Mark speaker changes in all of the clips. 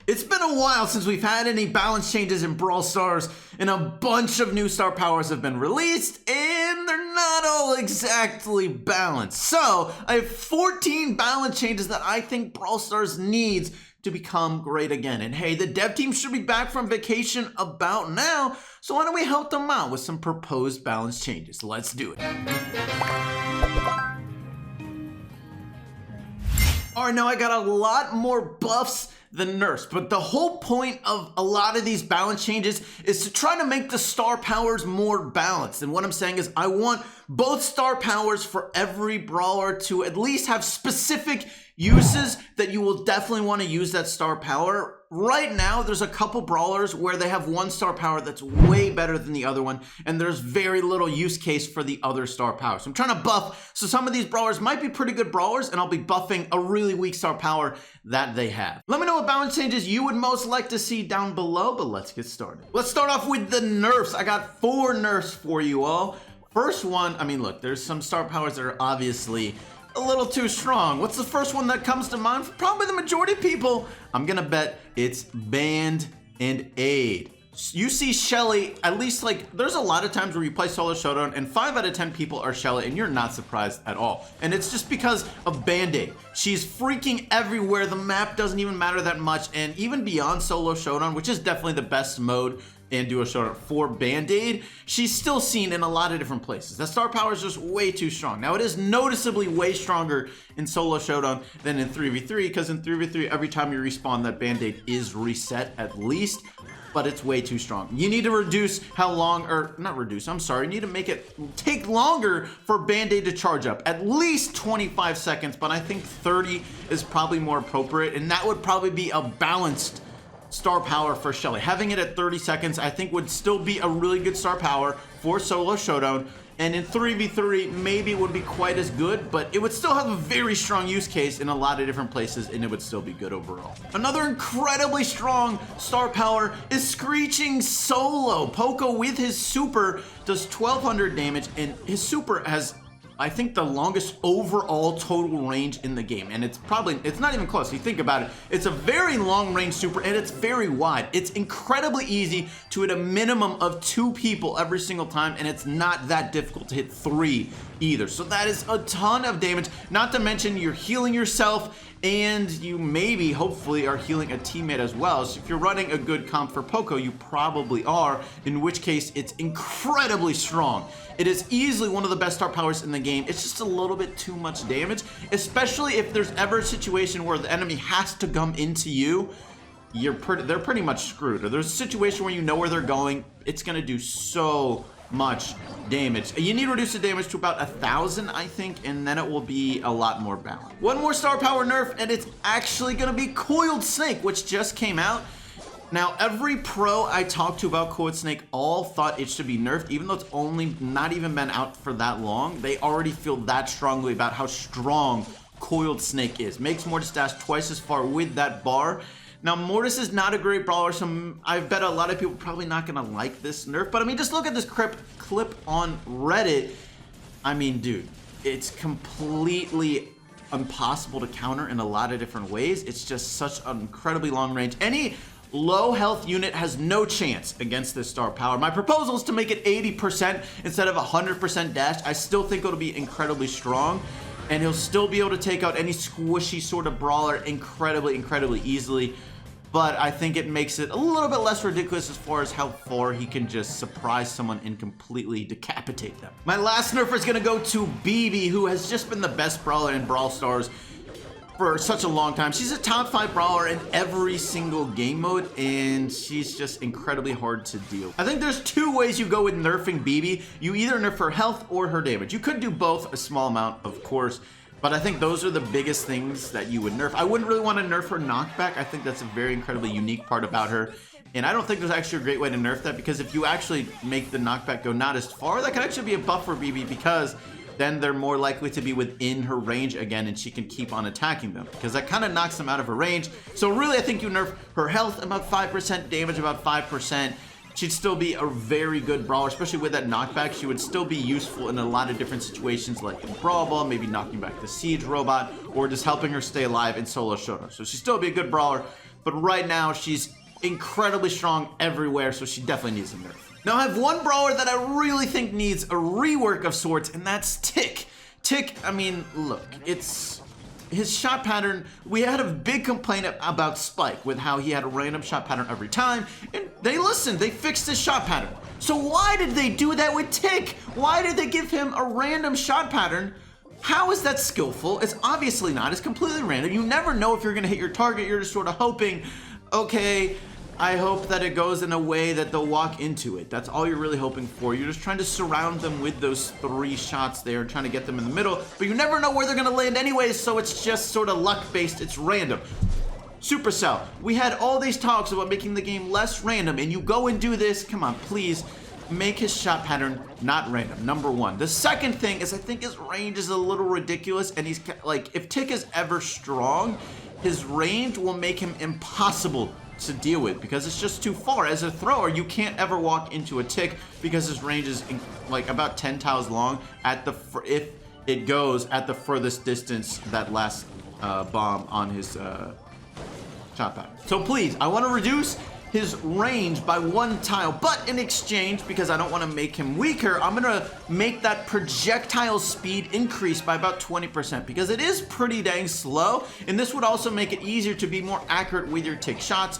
Speaker 1: It's been a while since we've had any balance changes in Brawl Stars, and a bunch of new star powers have been released, and they're not all exactly balanced. So, I have 14 balance changes that I think Brawl Stars needs to become great again. And hey, the dev team should be back from vacation about now, so why don't we help them out with some proposed balance changes? Let's do it. Alright, now I got a lot more buffs than nerfs, but the whole point of a lot of these balance changes is to try to make the star powers more balanced. And what I'm saying is I want both star powers for every brawler to at least have specific uses that you will definitely want to use that star power. Right now, there's a couple brawlers where they have one star power that's way better than the other one, and there's very little use case for the other star power. So I'm trying to buff, so some of these brawlers might be pretty good brawlers, and I'll be buffing a really weak star power that they have. Let me know what balance changes you would most like to see down below, but let's get started. Let's start off with the nerfs. I got 4 nerfs for you all. First one, I mean, look, there's some star powers that are obviously a little too strong. What's the first one that comes to mind for probably the majority of people? I'm gonna bet it's Band and Aid. You see Shelly, at least like, there's a lot of times where you play solo showdown and 5 out of 10 people are Shelly and you're not surprised at all. And it's just because of Band-Aid. She's freaking everywhere. The map doesn't even matter that much. And even beyond solo showdown, which is definitely the best mode and duo showdown for Band-Aid, she's still seen in a lot of different places. That star power is just way too strong. Now it is noticeably way stronger in solo showdown than in 3v3, because in 3v3 every time you respawn that Band-Aid is reset at least, but it's way too strong. You need to reduce how long, or not reduce, I'm sorry, you need to make it take longer for Band-Aid to charge up. At least 25 seconds, but I think 30 is probably more appropriate, and that would probably be a balanced star power for Shelly. Having it at 30 seconds, I think would still be a really good star power for solo showdown. And in 3v3, maybe it wouldn't be quite as good, but it would still have a very strong use case in a lot of different places, and it would still be good overall. Another incredibly strong star power is Screeching Solo. Poco with his super does 1200 damage, and his super has, I think, the longest overall total range in the game. And it's not even close. You think about it, it's a very long range super and it's very wide. It's incredibly easy to hit a minimum of 2 people every single time, and it's not that difficult to hit 3 either. So that is a ton of damage, not to mention you're healing yourself and you maybe, hopefully, are healing a teammate as well. So if you're running a good comp for Poco, you probably are, in which case it's incredibly strong. It is easily one of the best star powers in the game. It's just a little bit too much damage, especially if there's ever a situation where the enemy has to come into you. They're pretty much screwed. Or there's a situation where you know where they're going, it's gonna do so much damage. You need to reduce the damage to about 1,000, I think, and then it will be a lot more balanced. One more star power nerf, and it's actually gonna be Coiled Snake, which just came out. Now, every pro I talked to about Coiled Snake all thought it should be nerfed, even though it's only not even been out for that long. They already feel that strongly about how strong Coiled Snake is. Makes Mortis dash twice as far with that bar. Now, Mortis is not a great brawler, so I bet a lot of people are probably not gonna like this nerf, but I mean, just look at this clip on Reddit. I mean, dude, it's completely impossible to counter in a lot of different ways. It's just such an incredibly long range. Any low health unit has no chance against this star power. My proposal is to make it 80% instead of 100% dash. I still think it'll be incredibly strong, and he'll still be able to take out any squishy sort of brawler incredibly easily. But I think it makes it a little bit less ridiculous as far as how far he can just surprise someone and completely decapitate them. My last nerf is gonna go to BB, who has just been the best brawler in Brawl Stars for such a long time. She's a top 5 brawler in every single game mode, and she's just incredibly hard to deal. I think there's 2 ways you go with nerfing BB. You either nerf her health or her damage. You could do both, a small amount, of course, but I think those are the biggest things that you would nerf. I wouldn't really want to nerf her knockback. I think that's a very incredibly unique part about her, and I don't think there's actually a great way to nerf that, because if you actually make the knockback go not as far, that could actually be a buff for BB, because then they're more likely to be within her range again, and she can keep on attacking them, because that kind of knocks them out of her range. So really, I think you nerf her health about 5%, damage about 5%. She'd still be a very good brawler, especially with that knockback. She would still be useful in a lot of different situations, like in Brawl Ball, maybe knocking back the Siege robot, or just helping her stay alive in solo showdown. So she'd still be a good brawler. but right now she's incredibly strong everywhere, so she definitely needs a nerf. Now I have one brawler that I really think needs a rework of sorts, and that's Tick. Tick, I mean, look, it's his shot pattern. We had a big complaint about Spike with how he had a random shot pattern every time, and they listened, they fixed his shot pattern. So why did they do that with Tick? Why did they give him a random shot pattern? How is that skillful? It's obviously not. It's completely random. You never know if you're gonna hit your target. You're just sort of hoping, okay, I hope that it goes in a way that they'll walk into it. That's all you're really hoping for. You're just trying to surround them with those 3 shots there, trying to get them in the middle, but you never know where they're gonna land anyways, so it's just sort of luck-based. It's random. Supercell, we had all these talks about making the game less random, and you go and do this. Come on, please make his shot pattern not random. Number 1. The second thing is I think his range is a little ridiculous, and he's like, if Tick is ever strong, his range will make him impossible to deal with because it's just too far. As a thrower, you can't ever walk into a Tick because his range is like about 10 tiles long at the if it goes at the furthest distance that last bomb on his shot pattern. So please, I want to reduce his range by 1 tile, but in exchange, because I don't want to make him weaker, I'm gonna make that projectile speed increase by about 20% because it is pretty dang slow, and this would also make it easier to be more accurate with your Tick shots.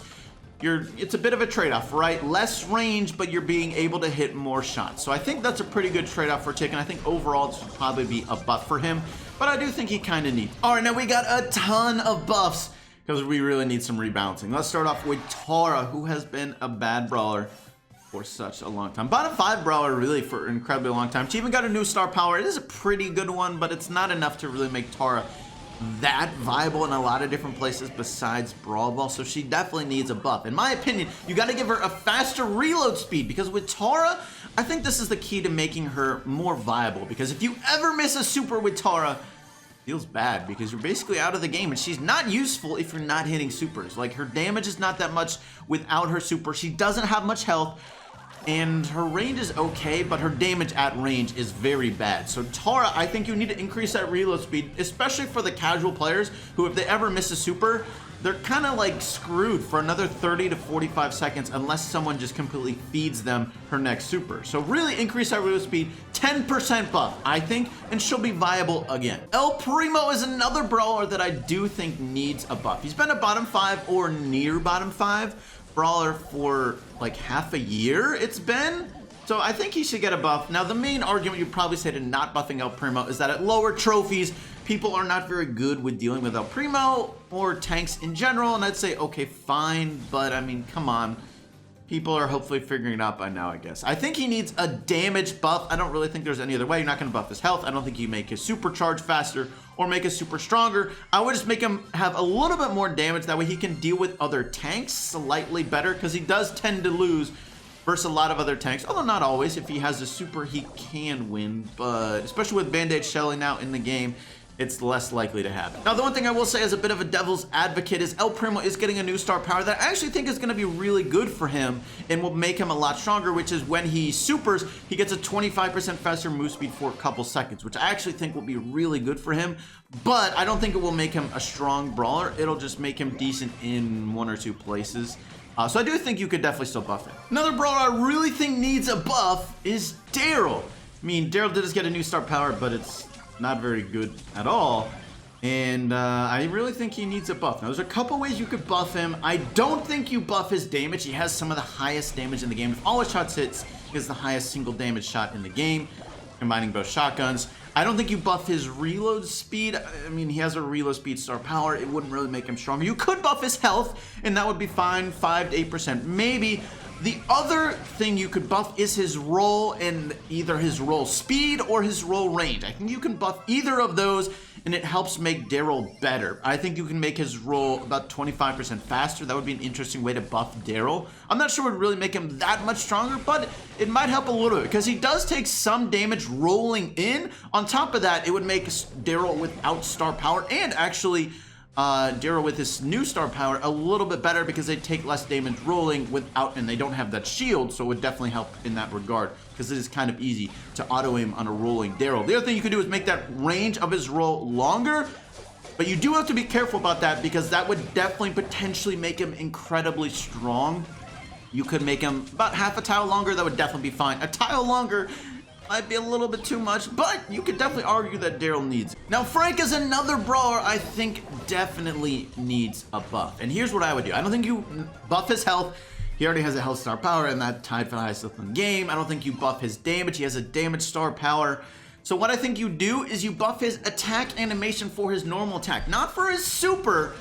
Speaker 1: It's a bit of a trade-off, right? Less range, but you're being able to hit more shots. So I think that's a pretty good trade-off for Tick, and I think overall this would probably be a buff for him, but I do think he kind of needs. All right, now we got a ton of buffs because we really need some rebalancing. Let's start off with Tara, who has been a bad brawler for such a long time. Bottom 5 brawler really for an incredibly long time. She even got a new star power. It is a pretty good one, but it's not enough to really make Tara that viable in a lot of different places besides Brawl Ball, so she definitely needs a buff. In my opinion, you gotta give her a faster reload speed because with Tara, I think this is the key to making her more viable because if you ever miss a super with Tara, feels bad because you're basically out of the game and she's not useful if you're not hitting supers. Like her damage is not that much without her super. She doesn't have much health and her range is okay, but her damage at range is very bad. So Tara, I think you need to increase that reload speed, especially for the casual players who if they ever miss a super, they're kind of like screwed for another 30 to 45 seconds unless someone just completely feeds them her next super. So really increase that reload speed, 10% buff, I think, and she'll be viable again. El Primo is another brawler that I do think needs a buff. He's been a bottom 5 or near bottom 5 brawler for like half a year it's been. So I think he should get a buff. Now the main argument you'd probably say to not buffing El Primo is that at lower trophies, people are not very good with dealing with El Primo or tanks in general, and I'd say, okay, fine, but I mean, come on. People are hopefully figuring it out by now, I guess. I think he needs a damage buff. I don't really think there's any other way. You're not gonna buff his health. I don't think you make his supercharge faster or make his super stronger. I would just make him have a little bit more damage. That way he can deal with other tanks slightly better because he does tend to lose versus a lot of other tanks, although not always. If he has a super, he can win, but especially with Band-Aid Shelly now in the game, it's less likely to happen. Now, the one thing I will say as a bit of a devil's advocate is El Primo is getting a new star power that I actually think is gonna be really good for him and will make him a lot stronger, which is when he supers, he gets a 25% faster move speed for a couple seconds, which I actually think will be really good for him, but I don't think it will make him a strong brawler. It'll just make him decent in 1 or 2 places. So I do think you could definitely still buff him. Another brawler I really think needs a buff is Daryl. I mean, Daryl did just get a new star power, but it's not very good at all, and I really think he needs a buff. Now there's a couple ways you could buff him. I don't think you buff his damage. He has some of the highest damage in the game. If all his shots hits, he has the highest single damage shot in the game, combining both shotguns. I don't think you buff his reload speed. I mean, he has a reload speed star power. It wouldn't really make him stronger. You could buff his health, and that would be fine, 5 to 8% maybe. The other thing you could buff is his roll, and either his roll speed or his roll range. I think you can buff either of those and it helps make Daryl better. I think you can make his roll about 25% faster. That would be an interesting way to buff Daryl. I'm not sure it would really make him that much stronger, but it might help a little bit because he does take some damage rolling in. On top of that, it would make Daryl without star power and actually Daryl with his new star power a little bit better because they take less damage rolling without, and they don't have that shield, so it would definitely help in that regard because it is kind of easy to auto aim on a rolling Daryl. The other thing you could do is make that range of his roll longer. But you do have to be careful about that because that would definitely potentially make him incredibly strong. You could make him about half a tile longer. That would definitely be fine. A tile longer might be a little bit too much, but you could definitely argue that Daryl needs it. Now, Frank is another brawler I think definitely needs a buff. And here's what I would do. I don't think you buff his health. He already has a health star power, and that tied for the highest health in the game. I don't think you buff his damage. He has a damage star power. So what I think you do is you buff his attack animation for his normal attack, not for his super.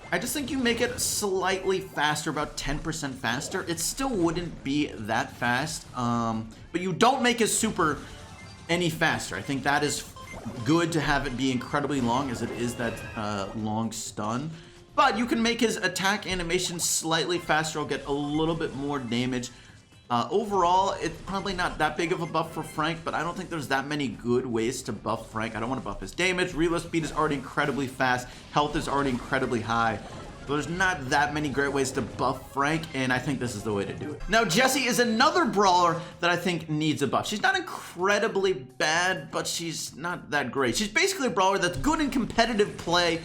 Speaker 1: I just think you make it slightly faster, about 10% faster. It still wouldn't be that fast, but you don't make his super any faster. I think that is good to have it be incredibly long, as it is that long stun. But you can make his attack animation slightly faster. I'll get a little bit more damage. Overall, it's probably not that big of a buff for Frank, but I don't think there's that many good ways to buff Frank. I don't want to buff his damage. Reload speed is already incredibly fast. Health is already incredibly high. So there's not that many great ways to buff Frank, and I think this is the way to do it. Now, Jessie is another brawler that I think needs a buff. She's not incredibly bad, but she's not that great. She's basically a brawler that's good in competitive play,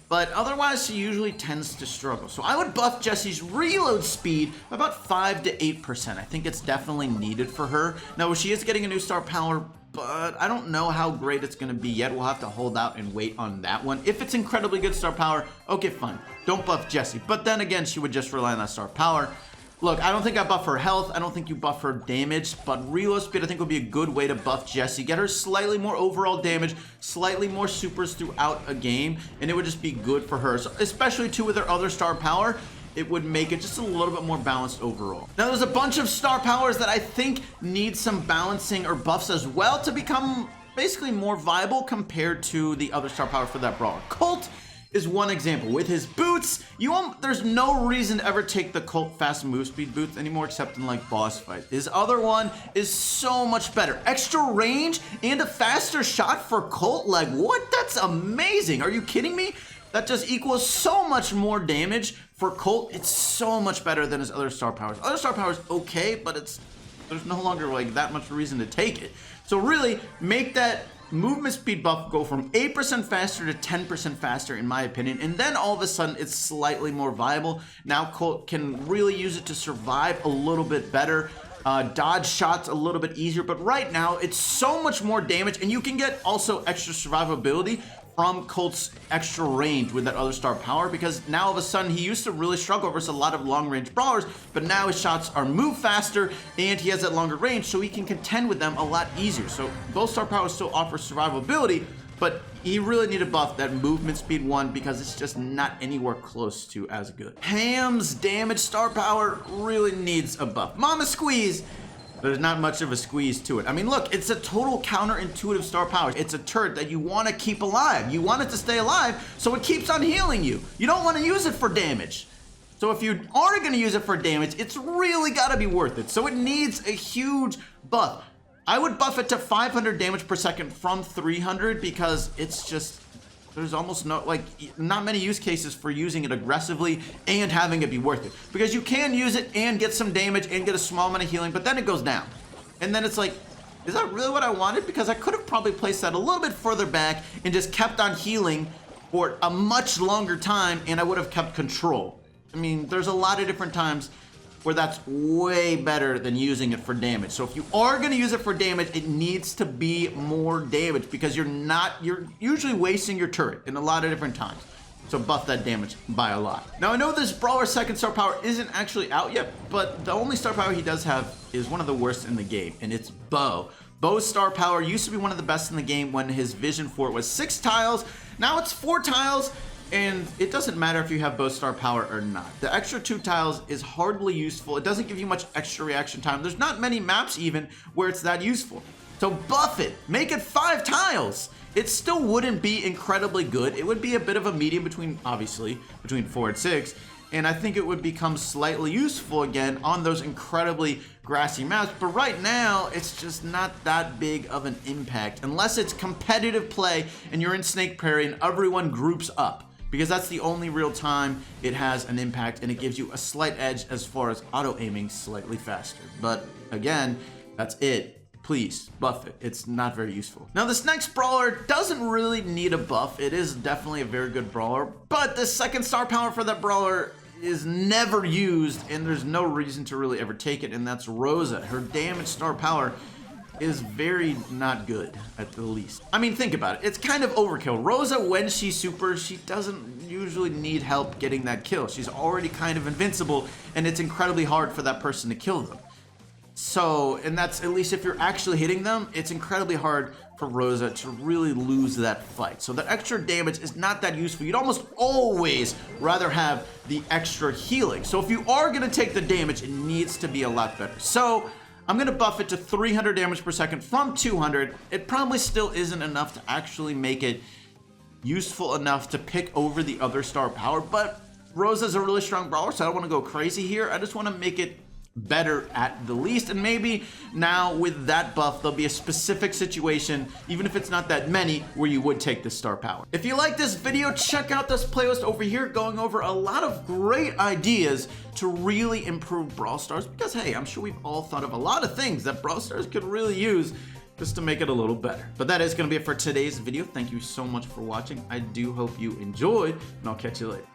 Speaker 1: but otherwise she usually tends to struggle. So I would buff Jessie's reload speed about 5 to 8%. I think it's definitely needed for her. Now, she is getting a new star power, but I don't know how great it's going to be yet. We'll have to hold out and wait on that one. If it's incredibly good star power, okay, fine. Don't buff Jessie. But then again, she would just rely on that star power. Look, I don't think I buff her health. I don't think you buff her damage, but reload speed I think would be a good way to buff Jessie. Get her slightly more overall damage, slightly more supers throughout a game, and it would just be good for her. So especially too with her other star power, it would make it just a little bit more balanced overall. Now, there's a bunch of star powers that I think need some balancing or buffs as well to become basically more viable compared to the other star power for that brawler. Colt is one example. With his boots, there's no reason to ever take the Colt fast move speed boots anymore except in like boss fights. His other one is so much better. Extra range and a faster shot for Colt. Like, what? That's amazing. Are you kidding me? That just equals so much more damage for Colt. It's so much better than his other star powers. Other star powers okay, but there's no longer like that much reason to take it. So really make that movement speed buff go from 8% faster to 10% faster, in my opinion, and then all of a sudden it's slightly more viable. Now Colt can really use it to survive a little bit better, dodge shots a little bit easier, but right now it's so much more damage, and you can get also extra survivability from Colt's extra range with that other star power, because now all of a sudden he used to really struggle versus a lot of long range brawlers, but now his shots are move faster and he has that longer range, so he can contend with them a lot easier. So both star powers still offer survivability, but he really need to buff that movement speed one because it's just not anywhere close to as good. Ham's damage star power really needs a buff. Mama Squeeze, there's not much of a squeeze to it. I mean, look, it's a total counterintuitive star power. It's a turret that you want to keep alive. You want it to stay alive, so it keeps on healing you. You don't want to use it for damage. So if you are going to use it for damage, it's really got to be worth it. So it needs a huge buff. I would buff it to 500 damage per second from 300 because it's just, there's almost not many use cases for using it aggressively and having it be worth it. Because you can use it and get some damage and get a small amount of healing, but then it goes down. And then it's like, is that really what I wanted? Because I could have probably placed that a little bit further back and just kept on healing for a much longer time, and I would have kept control. I mean, there's a lot of different times where that's way better than using it for damage. So if you are gonna use it for damage, it needs to be more damage because you're usually wasting your turret in a lot of different times. So buff that damage by a lot. Now I know this brawler's second star power isn't actually out yet, but the only star power he does have is one of the worst in the game, and it's Bo. Bo's star power used to be one of the best in the game when his vision for it was 6 tiles. Now it's 4 tiles. And it doesn't matter if you have both star power or not. The extra 2 tiles is hardly useful. It doesn't give you much extra reaction time. There's not many maps even where it's that useful. So buff it. Make it 5 tiles. It still wouldn't be incredibly good. It would be a bit of a medium between 4 and 6. And I think it would become slightly useful again on those incredibly grassy maps. But right now, it's just not that big of an impact. Unless it's competitive play and you're in Snake Prairie and everyone groups up. Because that's the only real time it has an impact, and it gives you a slight edge as far as auto-aiming slightly faster. But again, that's it. please buff it. It's not very useful. Now this next brawler doesn't really need a buff. It is definitely a very good brawler, but the second star power for that brawler is never used, and there's no reason to really ever take it, and that's Rosa. Her damage star power is very not good, at the least. I mean, think about it. It's kind of overkill. Rosa, when she's super, she doesn't usually need help getting that kill. She's already kind of invincible, and it's incredibly hard for that person to kill them. So, and that's, at least if you're actually hitting them, it's incredibly hard for Rosa to really lose that fight. So that extra damage is not that useful. You'd almost always rather have the extra healing. So if you are gonna take the damage, it needs to be a lot better. So I'm gonna buff it to 300 damage per second from 200. It probably still isn't enough to actually make it useful enough to pick over the other star power, but Rosa's a really strong brawler, so I don't wanna go crazy here. I just wanna make it better at the least, and maybe now with that buff there'll be a specific situation, even if it's not that many, where you would take this star power. If you like this video, check out this playlist over here going over a lot of great ideas to really improve Brawl Stars, because hey, I'm sure we've all thought of a lot of things that Brawl Stars could really use just to make it a little better. But that is going to be it for today's video. Thank you so much for watching. I do hope you enjoyed, and I'll catch you later.